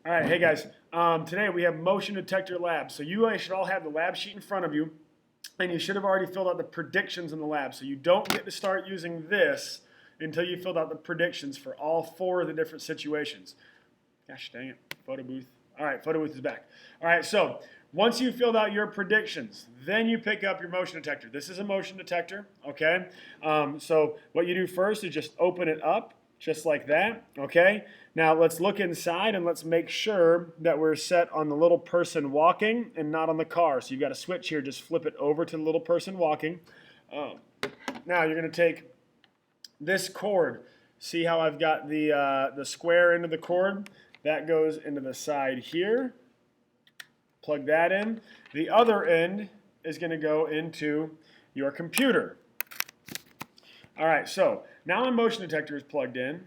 All right, hey guys. Today we have motion detector lab. So you guys should all have the lab sheet in front of you, and you should have already filled out the predictions in the lab. So you don't get to start using this until you filled out the predictions for all four of the different situations. Gosh dang it, photo booth. All right, photo booth is back. All right, so once you filled out your predictions, then you pick up your motion detector. This is a motion detector, okay? So what you do first is just open it up, just like that, okay? Now let's look inside and let's make sure that we're set on the little person walking and not on the car. So you've got a switch here, just flip it over to the little person walking. Now you're gonna take this cord. See how I've got the square end of the cord? That goes into the side here. Plug that in. The other end is going to go into your computer. All right, so now my motion detector is plugged in.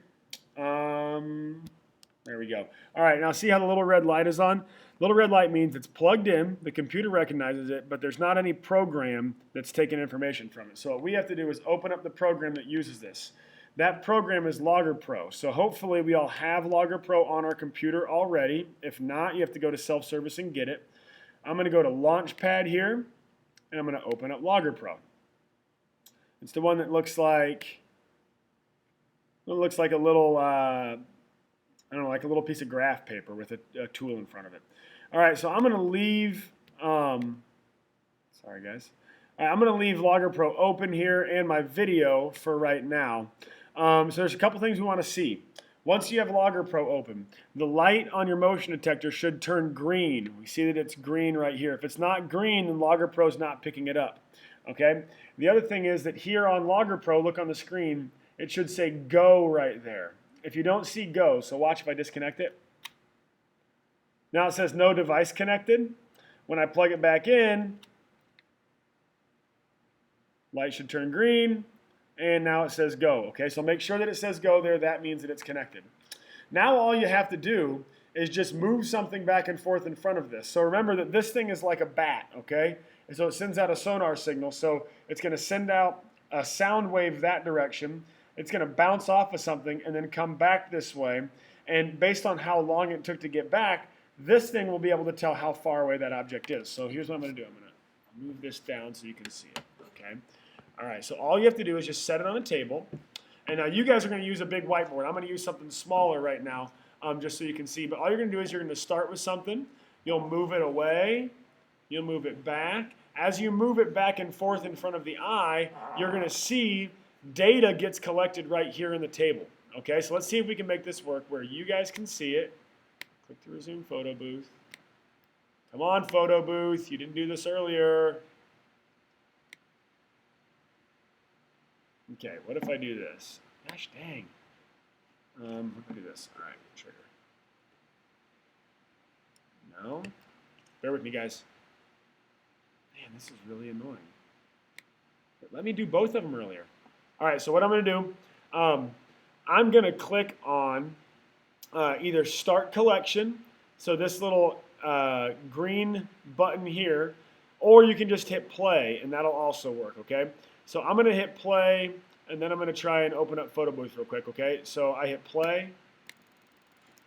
There we go. All right, now see how the little red light is on? Little red light means it's plugged in, the computer recognizes it, but there's not any program that's taking information from it. So what we have to do is open up the program that uses this. That program is Logger Pro. So hopefully we all have Logger Pro on our computer already. If not, you have to go to self-service and get it. I'm going to go to Launchpad here, and I'm going to open up Logger Pro. It's the one that looks like a little, I don't know, like a little piece of graph paper with a tool in front of it. All right, so I'm going to leave, sorry guys. All right, I'm going to leave Logger Pro open here and my video for right now. So there's a couple things we want to see. Once you have Logger Pro open, the light on your motion detector should turn green. We see that it's green right here. If it's not green, then Logger Pro is not picking it up. Okay? The other thing is that here on Logger Pro, look on the screen, it should say go right there. If you don't see go, so watch if I disconnect it. Now it says no device connected. When I plug it back in, light should turn green. And now it says go, okay? So make sure that it says go there. That means that it's connected. Now all you have to do is just move something back and forth in front of this. So remember that this thing is like a bat, okay? And so it sends out a sonar signal. So it's going to send out a sound wave that direction. It's going to bounce off of something and then come back this way. And based on how long it took to get back, this thing will be able to tell how far away that object is. So here's what I'm going to do. I'm going to move this down so you can see it, okay? All right, so all you have to do is just set it on a table. And now you guys are going to use a big whiteboard. I'm going to use something smaller right now just so you can see. But all you're going to do is you're going to start with something. You'll move it away. You'll move it back. As you move it back and forth in front of the eye, you're going to see data gets collected right here in the table. Okay, so let's see if we can make this work where you guys can see it. Click to resume photo booth. Come on, photo booth. You didn't do this earlier. Okay, what if I do this? Gosh dang. What if I do this? All right, trigger. No. Bear with me, guys. Man, this is really annoying. But let me do both of them earlier. All right, so what I'm going to do, I'm going to click on either Start Collection, so this little green button here, or you can just hit play, and that'll also work, okay? So I'm going to hit play, and then I'm going to try and open up Photo Booth real quick, okay? So I hit play,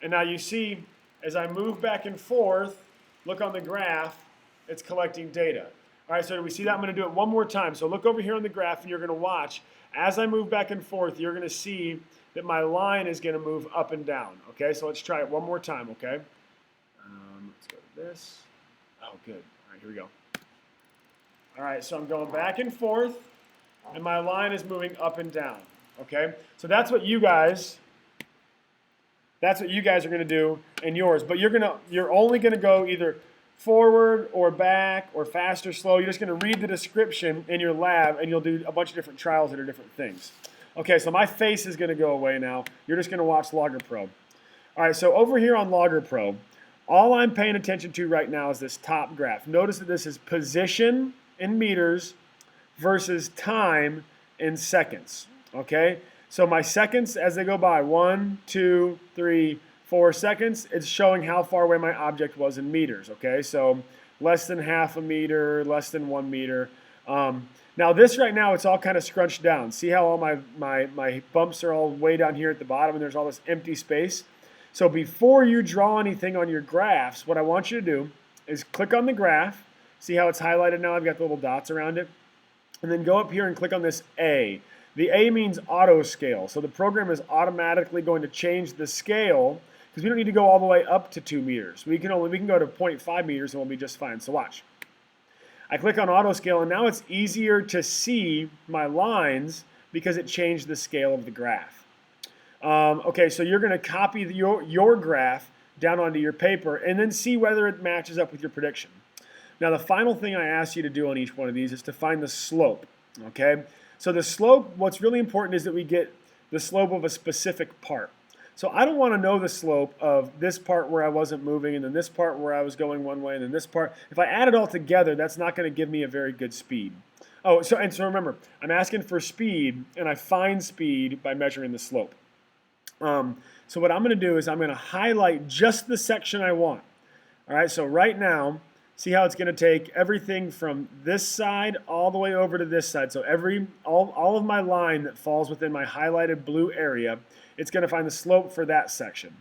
and now you see, as I move back and forth, look on the graph, it's collecting data. All right, so do we see that? I'm going to do it one more time. So look over here on the graph, and you're going to watch. As I move back and forth, you're going to see that my line is going to move up and down, okay? So let's try it one more time, okay? Let's go to this. Oh, good. All right, here we go. All right, so I'm going back and forth, and my line is moving up and down, okay? So that's what you guys are going to do in yours. But you're only going to go either forward or back or fast or slow. You're just going to read the description in your lab, and you'll do a bunch of different trials that are different things. Okay, so my face is going to go away now. You're just going to watch Logger Pro. All right, so over here on Logger Pro, all I'm paying attention to right now is this top graph. Notice that this is position in meters versus time in seconds, okay? So my seconds as they go by, 1, 2, 3, 4 seconds, it's showing how far away my object was in meters, okay? So less than half a meter, less than 1 meter. Now this right now, it's all kind of scrunched down. See how all my bumps are all way down here at the bottom and there's all this empty space? So before you draw anything on your graphs, what I want you to do is click on the graph. See how it's highlighted now? I've got the little dots around it. And then go up here and click on this A. The A means auto scale. So the program is automatically going to change the scale because we don't need to go all the way up to 2 meters. We can go to 0.5 meters and we'll be just fine. So watch. I click on auto scale and now it's easier to see my lines because it changed the scale of the graph. Okay, so you're going to copy your graph down onto your paper and then see whether it matches up with your prediction. Now the final thing I ask you to do on each one of these is to find the slope, okay? So the slope, what's really important is that we get the slope of a specific part. So I don't want to know the slope of this part where I wasn't moving and then this part where I was going one way and then this part. If I add it all together, that's not going to give me a very good speed. Oh, so remember, I'm asking for speed and I find speed by measuring the slope. So what I'm going to do is I'm going to highlight just the section I want. All right, so right now, see how it's going to take everything from this side all the way over to this side. So all of my line that falls within my highlighted blue area, it's going to find the slope for that section.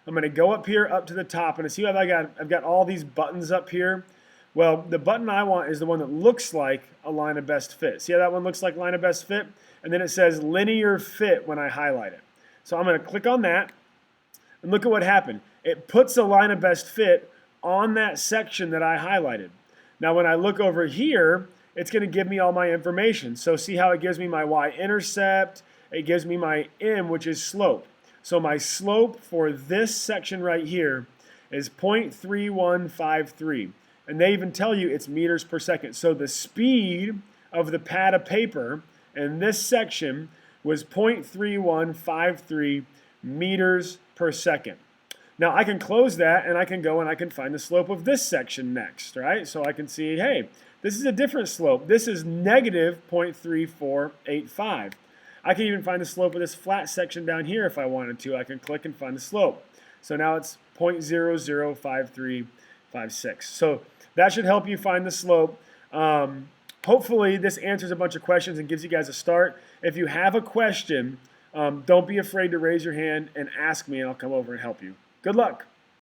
I'm going to go up here up to the top and see how I've got all these buttons up here. Well, the button I want is the one that looks like a line of best fit. See how that one looks like line of best fit? And then it says linear fit when I highlight it. So I'm going to click on that and look at what happened. It puts a line of best fit on that section that I highlighted. Now when I look over here, it's going to give me all my information. So see how it gives me my y-intercept, it gives me my m, which is slope. So my slope for this section right here is 0.3153. And they even tell you it's meters per second. So the speed of the pad of paper in this section was 0.3153 meters per second. Now I can close that and I can go and I can find the slope of this section next, right? So I can see, hey, this is a different slope. This is negative 0.3485. I can even find the slope of this flat section down here if I wanted to. I can click and find the slope. So now it's 0.005356. So that should help you find the slope. Hopefully this answers a bunch of questions and gives you guys a start. If you have a question, don't be afraid to raise your hand and ask me and I'll come over and help you. Good luck.